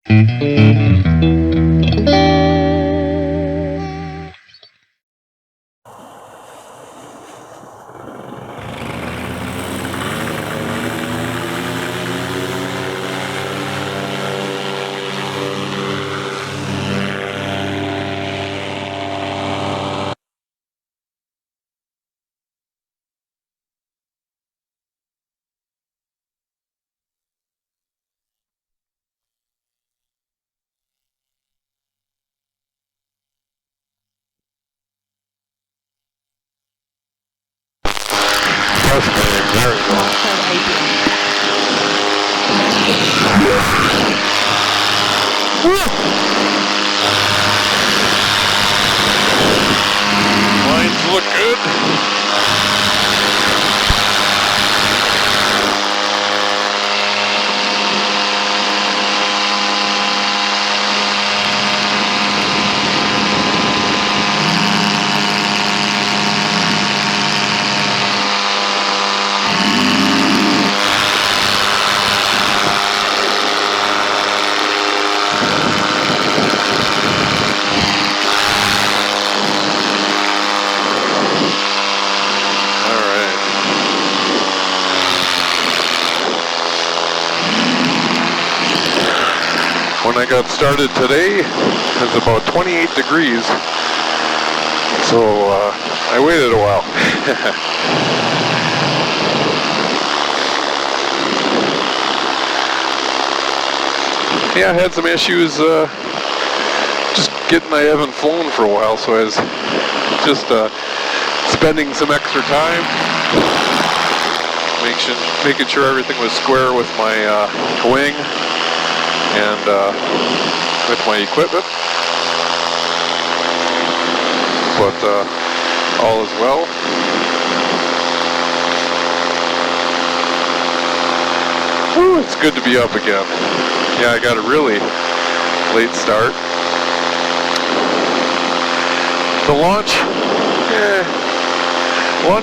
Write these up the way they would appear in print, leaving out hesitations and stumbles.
There we go. Lines look good. When I got started today, it was about 28 degrees, so I waited a while. Yeah, I had some issues just getting, I haven't flown for a while, so I was just spending some extra time making sure everything was square with my wing and with my equipment, but all is well. Whew, it's good to be up again. Yeah, I got a really late start. The launch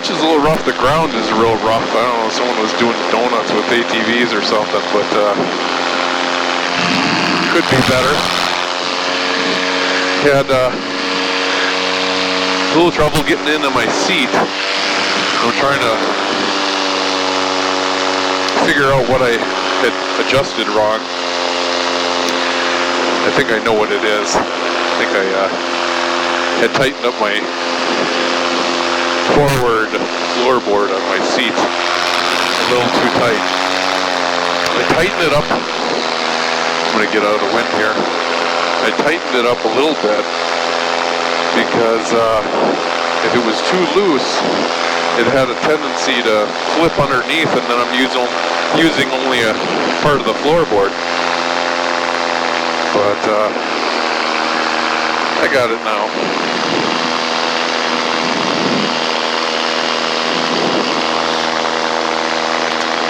is a little rough. The ground is real rough. I don't know, someone was doing donuts with ATVs or something, but could be better. Had a little trouble getting into my seat. I'm trying to figure out what I had adjusted wrong. I think I know what it is. I think I had tightened up my forward floorboard on my seat a little too tight. I tightened it up. I'm going to get out of the wind here. I tightened it up a little bit because if it was too loose, it had a tendency to flip underneath, and then I'm using only a part of the floorboard. But I got it now.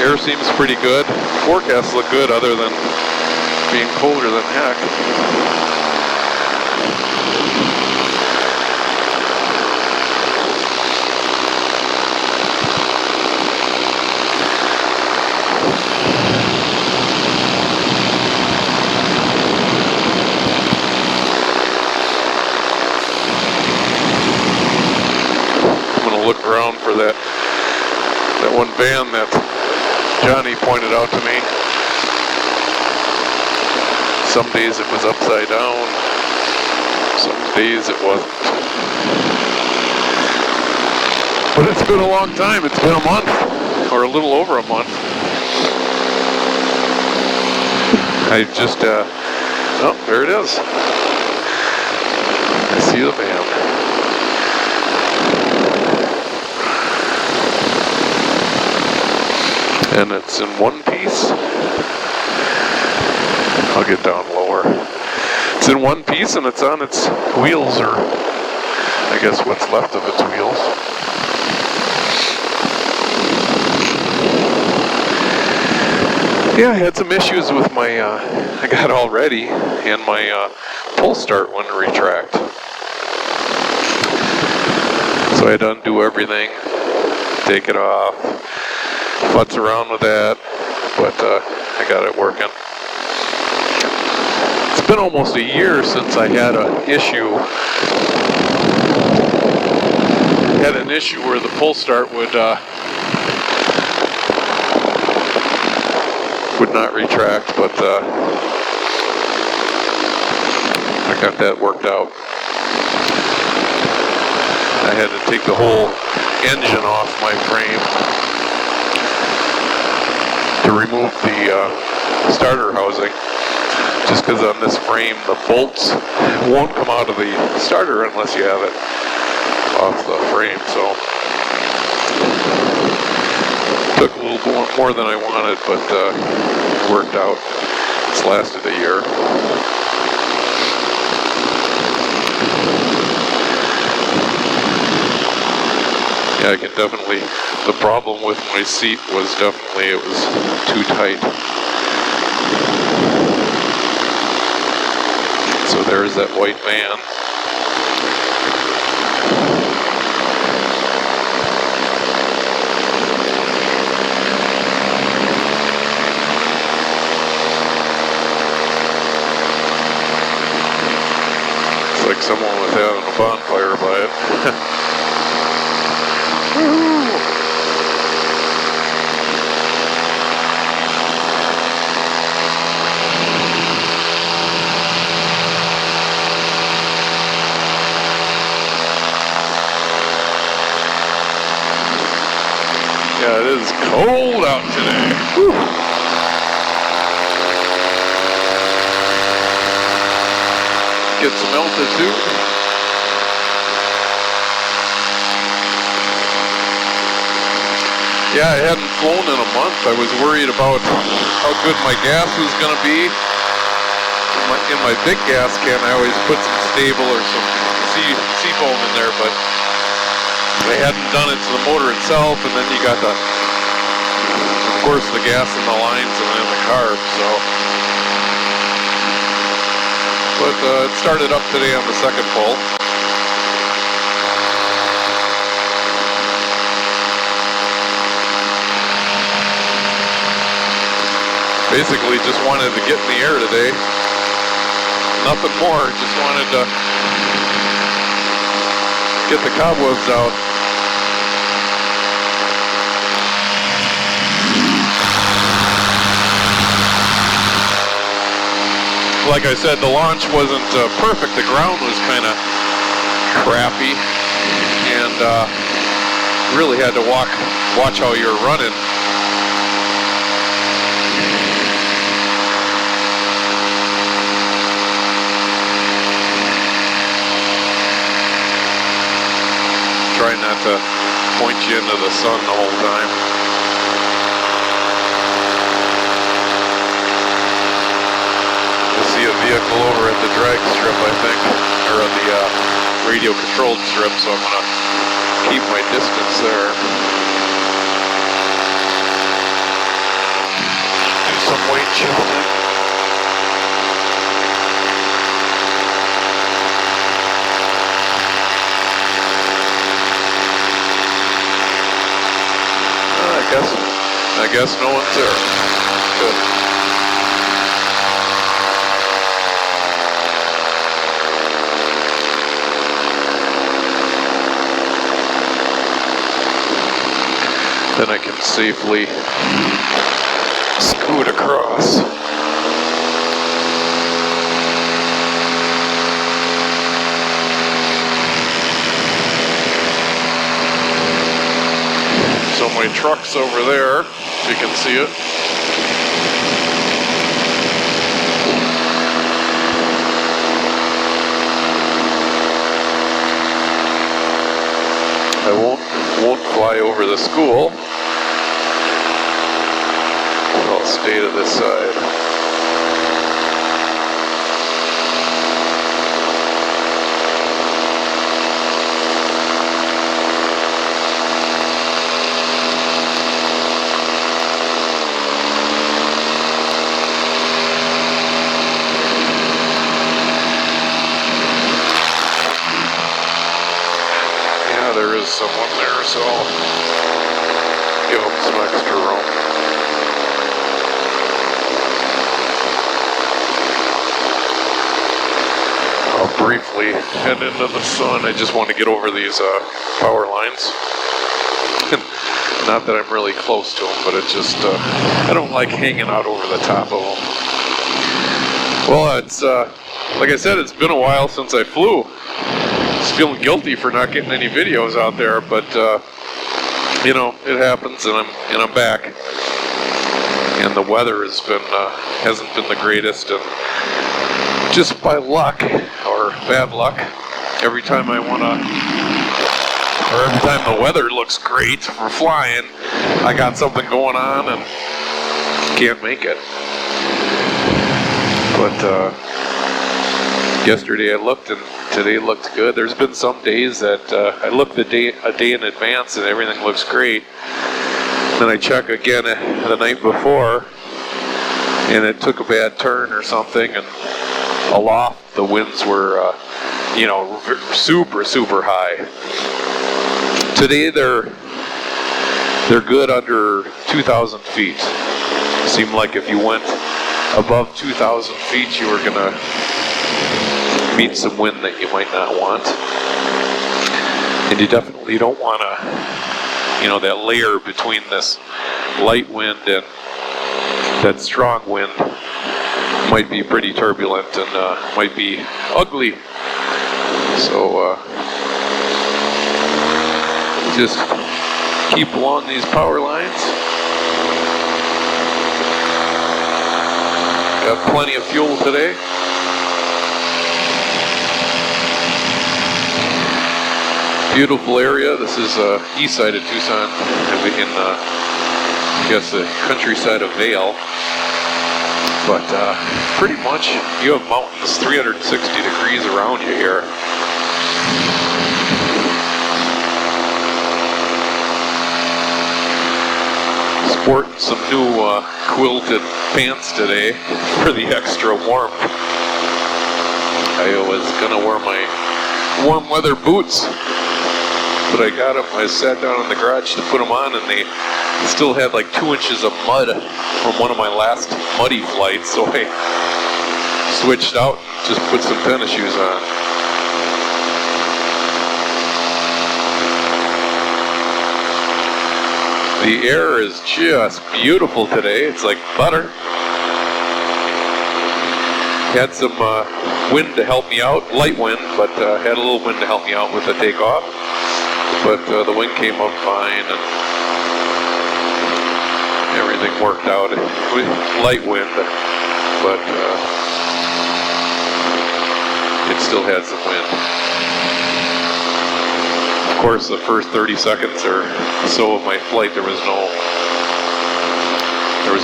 Air seems pretty good. Forecasts look good other than being colder than heck. I'm going to look around for that one van that Johnny pointed out to me. Some days it was upside down, some days it wasn't. But it's been a long time. It's been a month, or a little over a month. I just, oh, there it is. I see the van. And it's in one piece. I'll get down lower. It's in one piece and it's on its wheels, or I guess what's left of its wheels. Yeah, I had some issues with my, I got all ready and my pull start wouldn't retract. So I had to undo everything, take it off, futz around with that, but I got it working. It's been almost a year since I had an issue. Had an issue where the pull start would not retract, but I got that worked out. I had to take the whole engine off my frame to remove the starter housing, just because on this frame the bolts won't come out of the starter unless you have it off the frame. So took a little more than I wanted, but it worked out. It's lasted a year. Yeah, I can definitely, the problem with my seat was definitely it was too tight. So there's that white van. It's like someone was having a bonfire by it. Yeah, it is cold out today. Whew. Get some altitude. Yeah, I hadn't flown in a month. I was worried about how good my gas was going to be. In my big gas can, I always put some stable or some seafoam in there, but I hadn't done it to the motor itself, and then you got the, of course, the gas in the lines and then the carb, so. But it started up today on the second pull. Basically just wanted to get in the air today. Nothing more, just wanted to get the cobwebs out. Like I said, the launch wasn't perfect. The ground was kind of crappy, and really had to watch how you're running. Try not to point you into the sun the whole time. You'll see a vehicle over at the drag strip, I think, or at the radio controlled strip, so I'm going to keep my distance there. Do some weight shifting. I guess no one's there. Good. Then I can safely scoot across. So my truck's over there, if you can see it. I won't fly over the school. I'll stay to this side. Someone there, so I'll give them some extra room. briefly head into the sun. I just want to get over these power lines. Not that I'm really close to them, but it's just, I don't like hanging out over the top of them. Well, it's, like I said, it's been a while since I flew. Just feeling guilty for not getting any videos out there, but, you know, it happens, and I'm back. And the weather has been, hasn't been the greatest, and just by luck, or bad luck, every time I want to, or every time the weather looks great for flying, I got something going on and can't make it. But yesterday I looked and today looked good. There's been some days that I look a day in advance and everything looks great. Then I check again the night before and it took a bad turn or something, and aloft the winds were, you know, super, super high. Today they're good under 2,000 feet. Seemed like if you went above 2,000 feet, you were gonna meet some wind that you might not want. And you definitely don't want to, you know, that layer between this light wind and that strong wind might be pretty turbulent and might be ugly. So just keep along these power lines. Got plenty of fuel today. Beautiful area. This is east side of Tucson, in I guess the countryside of Vail. But pretty much you have mountains 360 degrees around you here. Sporting some new quilted pants today for the extra warmth. I was gonna wear my warm weather boots, but I got them. I sat down in the garage to put them on, and they still had like 2 inches of mud from one of my last muddy flights, so I switched out and just put some tennis shoes on. The air is just beautiful today. It's like butter. Had some wind to help me out, light wind, but had a little wind to help me out with the takeoff. But the wind came up fine and everything worked out. Light wind, but it still had some wind. Of course, the first 30 seconds or so of my flight, there was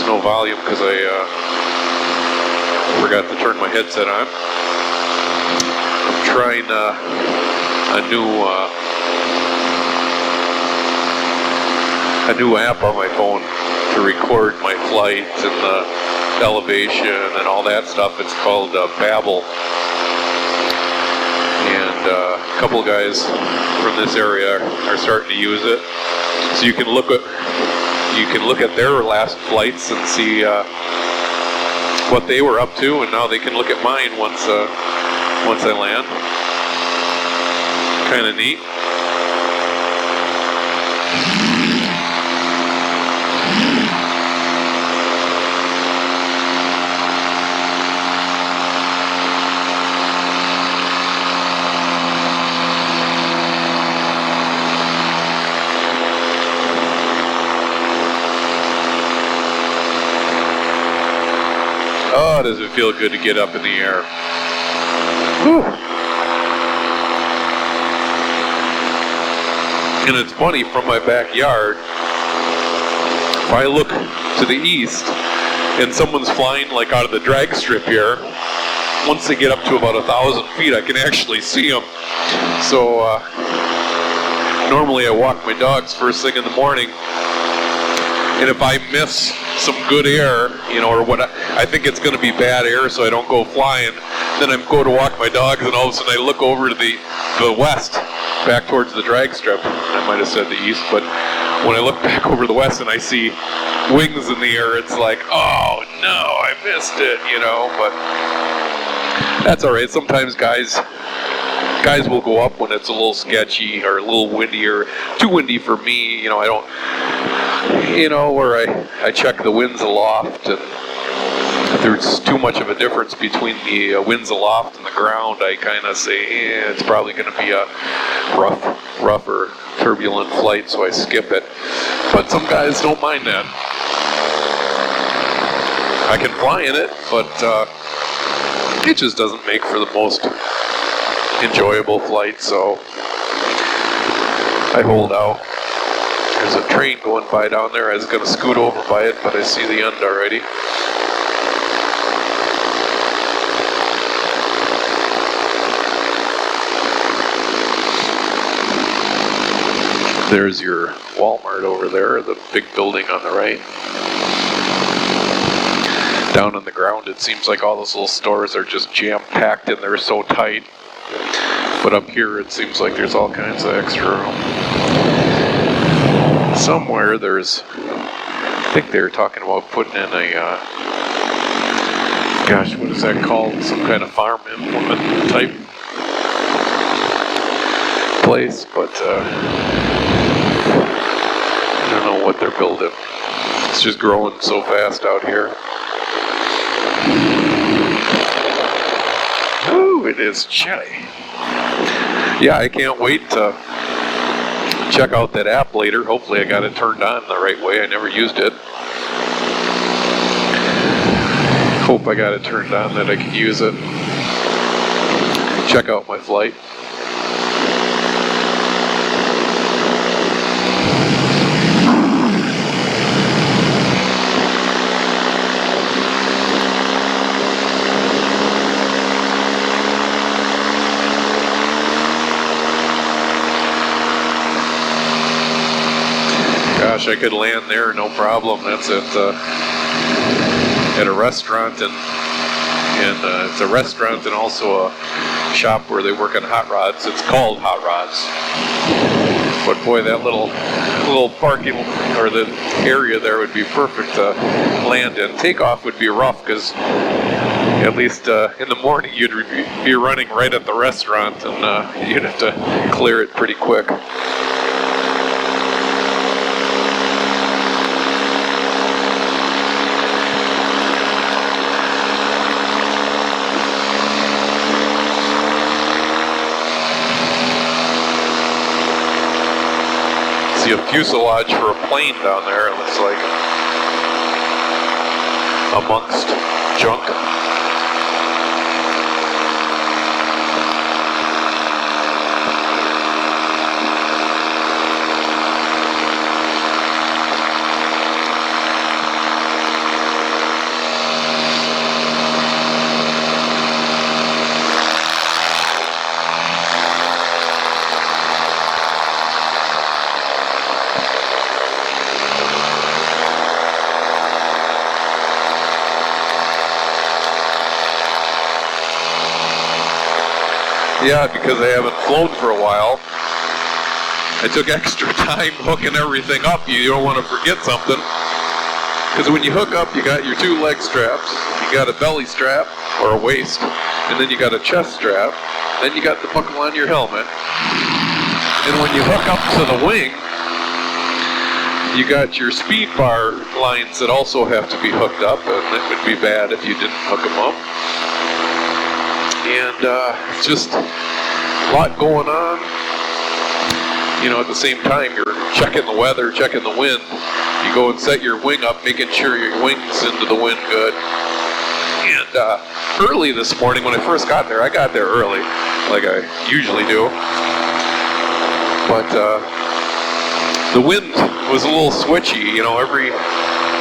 no volume because I forgot to turn my headset on. I'm trying a new app on my phone to record my flight and the elevation and all that stuff. It's called Babbel. And a couple of guys from this area are starting to use it, so you can look at their last flights and see what they were up to, and now they can look at mine once I land. Kind of neat. Oh, does it feel good to get up in the air. Whew. And it's funny, from my backyard, if I look to the east and someone's flying like out of the drag strip here, once they get up to about 1,000 feet, I can actually see them. So normally I walk my dogs first thing in the morning, and if I miss some good air, you know, or what I think it's going to be bad air, so I don't go flying, then I go to walk my dogs, and all of a sudden I look over to the west, back towards the drag strip. I might have said the east, but when I look back over the west and I see wings in the air, it's like, oh no, I missed it, you know. But That's all right. Sometimes guys will go up when it's a little sketchy or a little windy or too windy for me. I don't, where I check the winds aloft, and if there's too much of a difference between the winds aloft and the ground, I kind of say, it's probably going to be a rough or turbulent flight, so I skip it. But some guys don't mind that. I can fly in it, but it just doesn't make for the most enjoyable flight, so I hold out. There's a train going by down there. I was going to scoot over by it, but I see the end already. There's your Walmart over there, the big building on the right. Down on the ground, it seems like all those little stores are just jam-packed and they're so tight. But up here, it seems like there's all kinds of extra room. Somewhere there's, I think they were talking about putting in a, gosh, what is that called? Some kind of farm implement type place, but I don't know what they're building. It's just growing so fast out here. Ooh, it is chilly. Yeah, I can't wait to check out that app later. Hopefully I got it turned on the right way. I never used it. Hope I got it turned on that I can use it. Check out my flight. Gosh, I could land there, no problem. That's at a restaurant, and it's a restaurant and also a shop where they work on hot rods. It's called Hot Rods. But boy, that little parking or the area there would be perfect to land in. Takeoff would be rough because at least in the morning you'd be running right at the restaurant, and you'd have to clear it pretty quick. See a fuselage for a plane down there, it looks like, amongst junk. Yeah, because I haven't flown for a while. I took extra time hooking everything up. You don't want to forget something. Because when you hook up, you got your two leg straps, you got a belly strap, or a waist, and then you got a chest strap, then you got the buckle on your helmet. And when you hook up to the wing, you got your speed bar lines that also have to be hooked up, and it would be bad if you didn't hook them up. And just a lot going on. At the same time, you're checking the weather, checking the wind. You go and set your wing up, making sure your wing's into the wind good. And early this morning, when I first got there, I got there early, like I usually do. But the wind was a little switchy.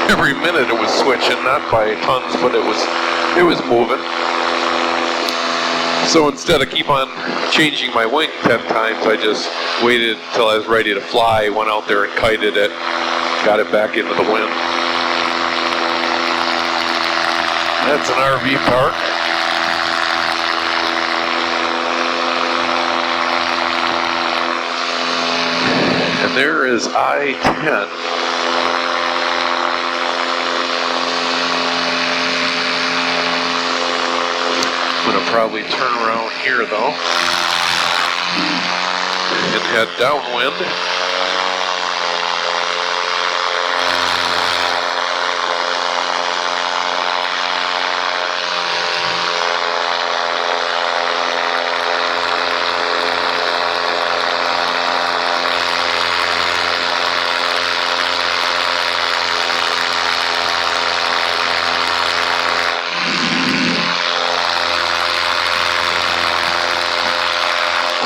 Every minute it was switching, not by tons, but it was moving. So instead of keep on changing my wing 10 times, I just waited until I was ready to fly, went out there and kited it, got it back into the wind. That's an RV park. And there is I-10. I'm gonna probably turn around here though and head downwind.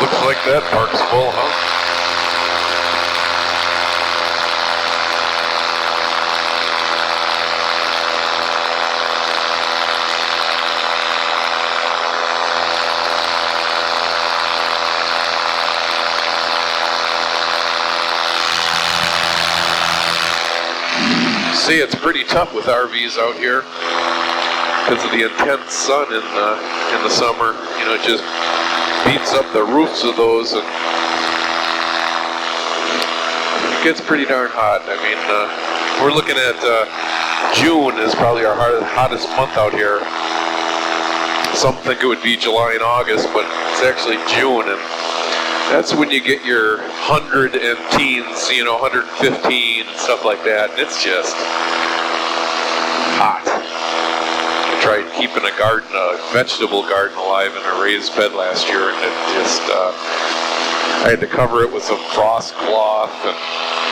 Looks like that park's full, huh? See, it's pretty tough with RVs out here because of the intense sun in the summer. You know, it just beats up the roofs of those, and it gets pretty darn hot. I mean, we're looking at June is probably our hottest month out here. Some think it would be July and August, but it's actually June, and that's when you get your 100 and teens, you know, 115 and stuff like that, and it's just hot. I tried keeping a vegetable garden alive in a raised bed last year, and it just, I had to cover it with some frost cloth, and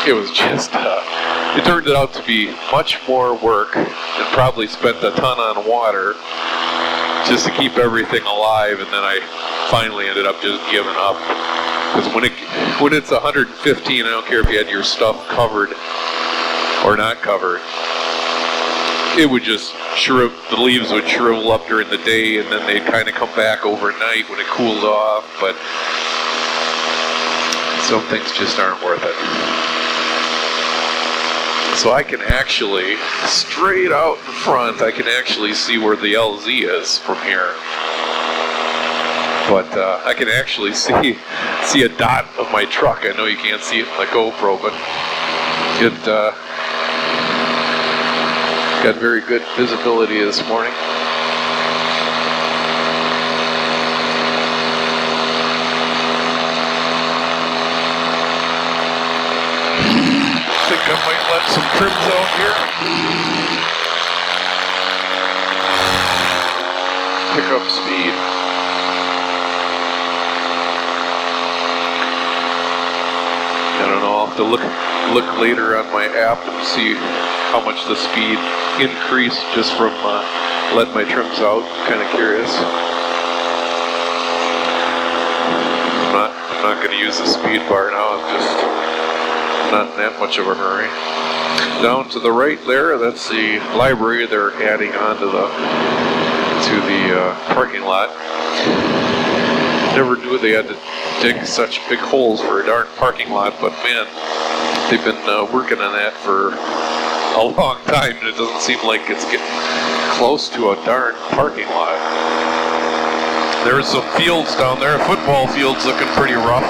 it was just, it turned out to be much more work and probably spent a ton on water just to keep everything alive, and then I finally ended up just giving up. Because when it's 115, I don't care if you had your stuff covered or not covered, it would just the leaves would shrivel up during the day, and then they'd kind of come back overnight when it cooled off, but some things just aren't worth it. So I can actually, straight out in front, I can actually see where the LZ is from here. But I can actually see a dot of my truck. I know you can't see it in the GoPro, but it got very good visibility this morning. I think I might let some trims out here. Pick up speed. I don't know, I'll have to look later on my app and see how much the speed increased just from letting my trims out. I'm kind of curious. I'm not going to use the speed bar now. I'm just not in that much of a hurry. Down to the right there, that's the library they're adding onto the parking lot. Never knew they had to dig such big holes for a darn parking lot, but man, they've been working on that for a long time, and it doesn't seem like it's getting close to a darn parking lot. There's some fields down there. Football field's looking pretty rough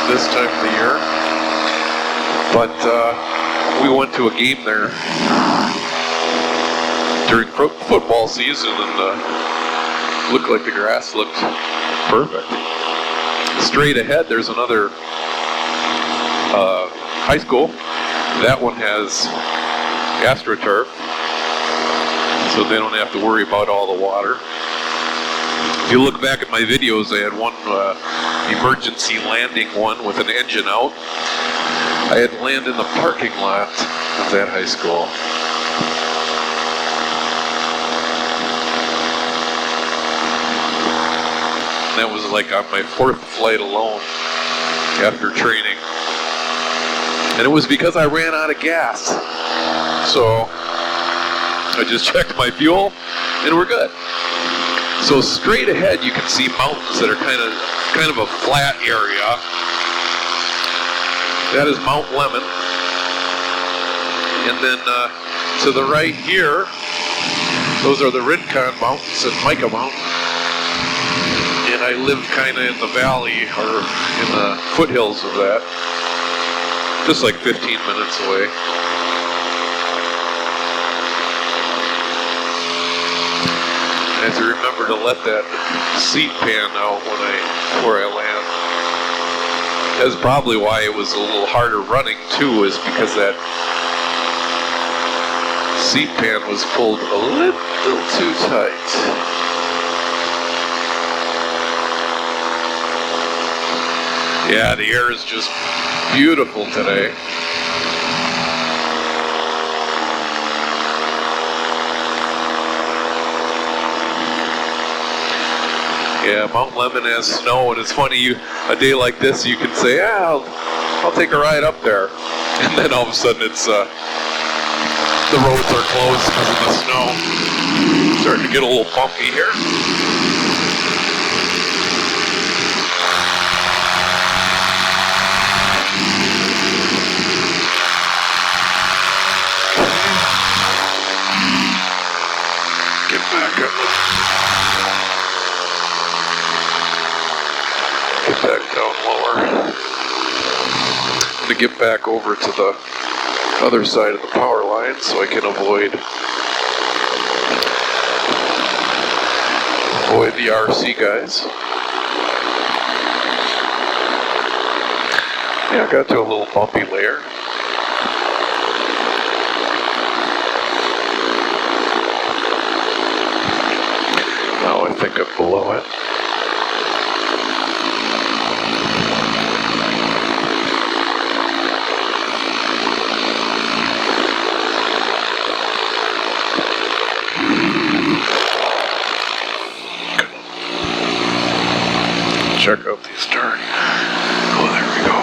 this time of the year, but we went to a game there during football season, and looked like the grass looked perfect. Straight ahead, there's another high school. That one has AstroTurf, so they don't have to worry about all the water. If you look back at my videos, I had one emergency landing one with an engine out. I had to land in the parking lot of that high school. That was like on my 4th flight alone after training. And it was because I ran out of gas. So I just checked my fuel and we're good. So straight ahead you can see mountains that are kind of a flat area. That is Mount Lemmon. And then to the right here, those are the Rincon Mountains and Mica Mountain. And I live kind of in the valley, or in the foothills of that, just like 15 minutes away. have to remember to let that seat pan out before I land. That's probably why it was a little harder running too, is because that seat pan was pulled a little too tight. Yeah, the air is just beautiful today. Yeah, Mount Lemmon has snow, and it's funny, a day like this, you can say, I'll take a ride up there. And then all of a sudden the roads are closed because of the snow. Starting to get a little bumpy here. Get back up. Get back down lower. I'm going to get back over to the other side of the power line so I can avoid the RC guys. Yeah, I got to a little bumpy layer. Now I think I'm below it. Check out these turns. Oh, there we go.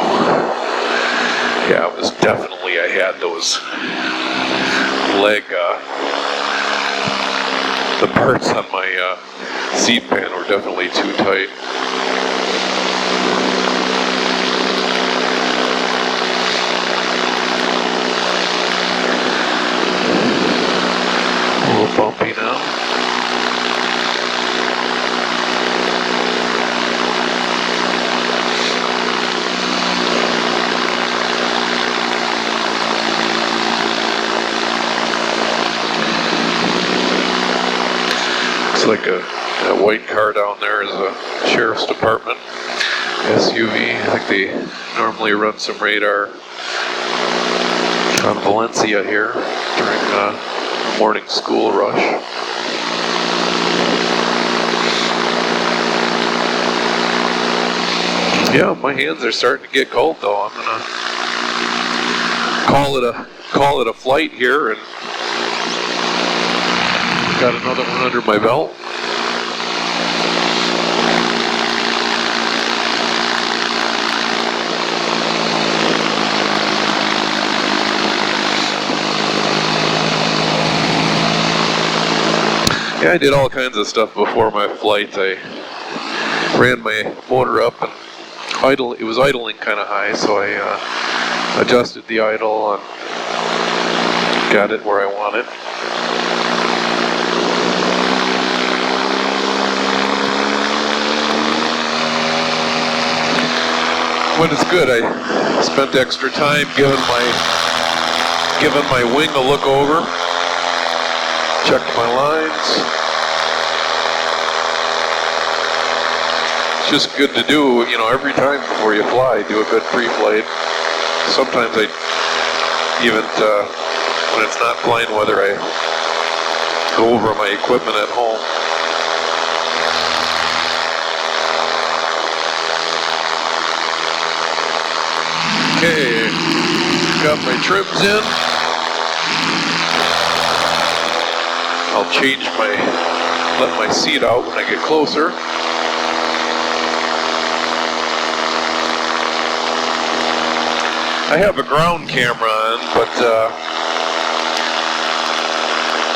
Yeah, it was definitely, I had those the parts on my seat pan were definitely too tight. A little bumpy now. Like that white car down there is a sheriff's department SUV. I think they normally run some radar on Valencia here during morning school rush. Yeah, my hands are starting to get cold though. I'm gonna call it a flight here, and got another one under my belt. Yeah, I did all kinds of stuff before my flight. I ran my motor up and it was idling kind of high, so I adjusted the idle and got it where I wanted. But it's good. I spent extra time giving my wing a look over, checked my lines. It's just good to do, every time before you fly, do a good pre-flight. Sometimes I even, when it's not flying weather, I go over my equipment at home. Okay, got my trims in. I'll let my seat out when I get closer. I have a ground camera on, but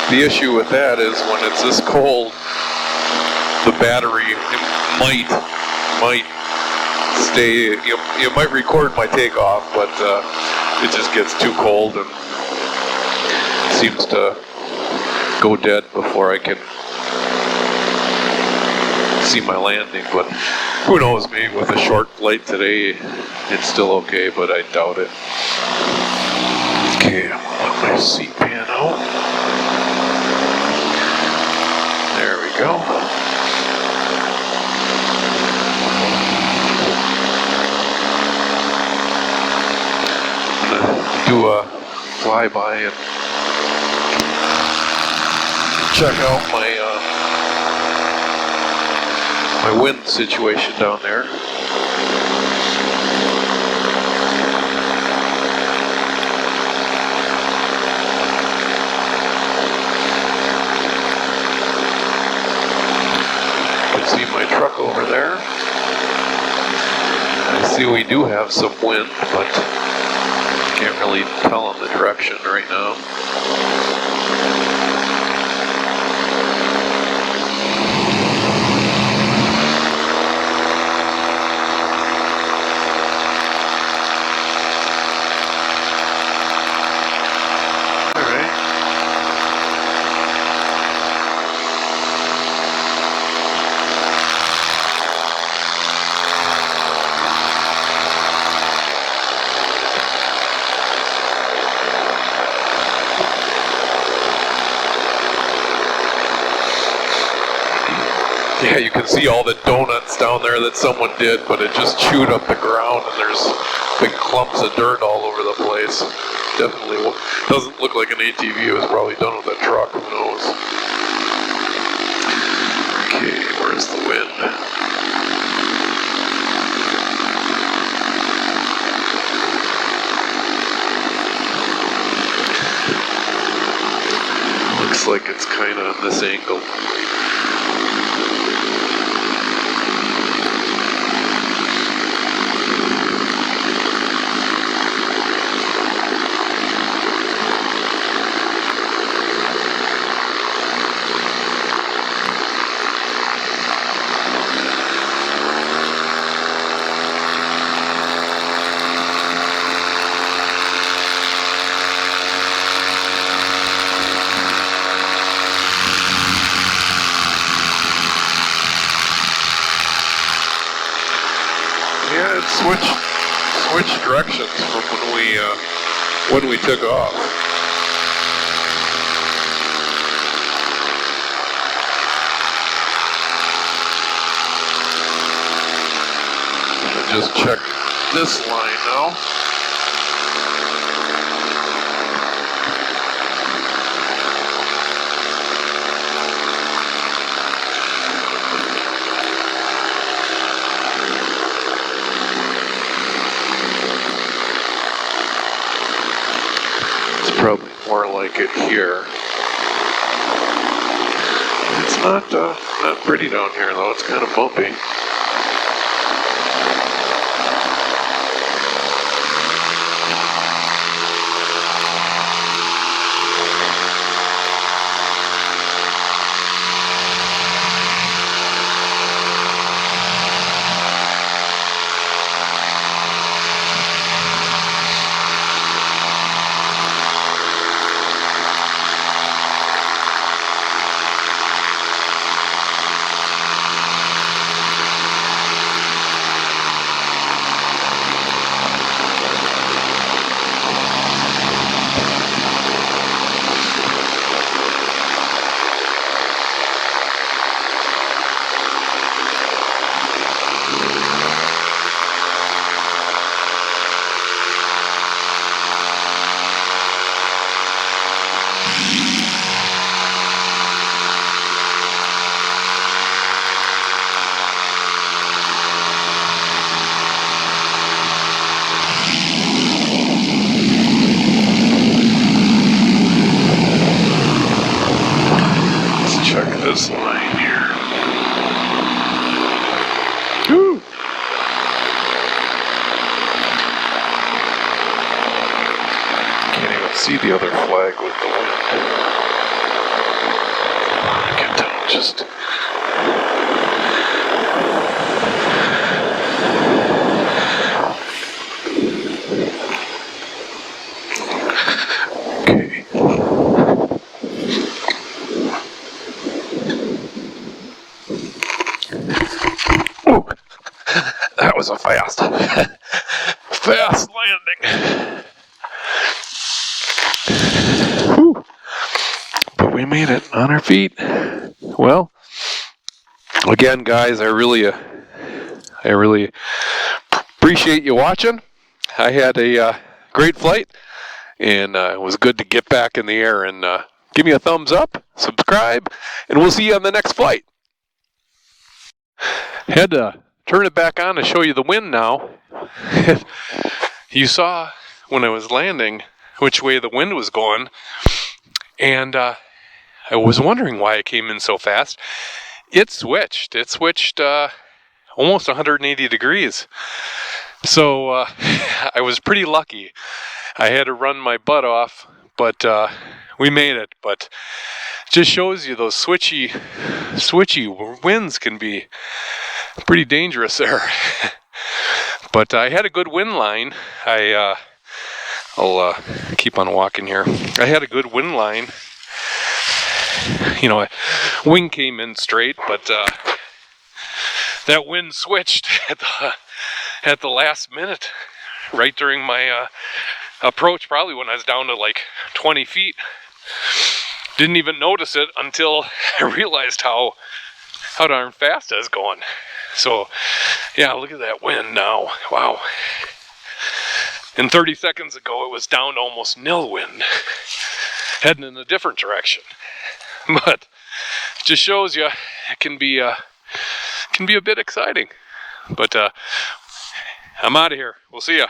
the issue with that is when it's this cold, the battery might stay, you might record my takeoff, but it just gets too cold and seems to go dead before I can see my landing. But who knows, maybe with a short flight today it's still okay, but I doubt it. Okay, I'm gonna let my seat pan out. There we go. I'm gonna do a flyby and check out my wind situation down there. See my truck over there. I see we do have some wind, but can't really tell on the direction right now. Yeah, you can see all the donuts down there that someone did, but it just chewed up the ground and there's big clumps of dirt all over the place. Definitely doesn't look like an ATV. It was probably done with a truck, who knows. Okay, where's the wind? Looks like it's kind of on this angle. Yeah, it switched directions from when we took off. Just check this line now. Probably more like it here. It's not pretty down here though. It's kind of bumpy. This line here. Woo! Can't even see the other flag with the wind. Get down just. That was a fast landing. Whew. But we made it on our feet. Well, Again, guys, I really appreciate you watching. I had a great flight, and it was good to get back in the air. And give me a thumbs up, subscribe, and we'll see you on the next flight. Had to turn it back on to show you the wind now. You saw when I was landing which way the wind was going, and I was wondering why it came in so fast. It switched. It switched almost 180 degrees. So I was pretty lucky. I had to run my butt off, but we made it. But it just shows you those switchy winds can be pretty dangerous there. But I had a good wind line. I'll keep on walking here. I had a good wind line. You know, wing came in straight, but that wind switched at the last minute, right during my approach, probably when I was down to like 20 feet. Didn't even notice it until I realized how darn fast I was going. So, yeah, look at that wind now. Wow. And 30 seconds ago, it was down to almost nil wind, heading in a different direction. But it just shows you it can be a bit exciting. But I'm out of here. We'll see ya.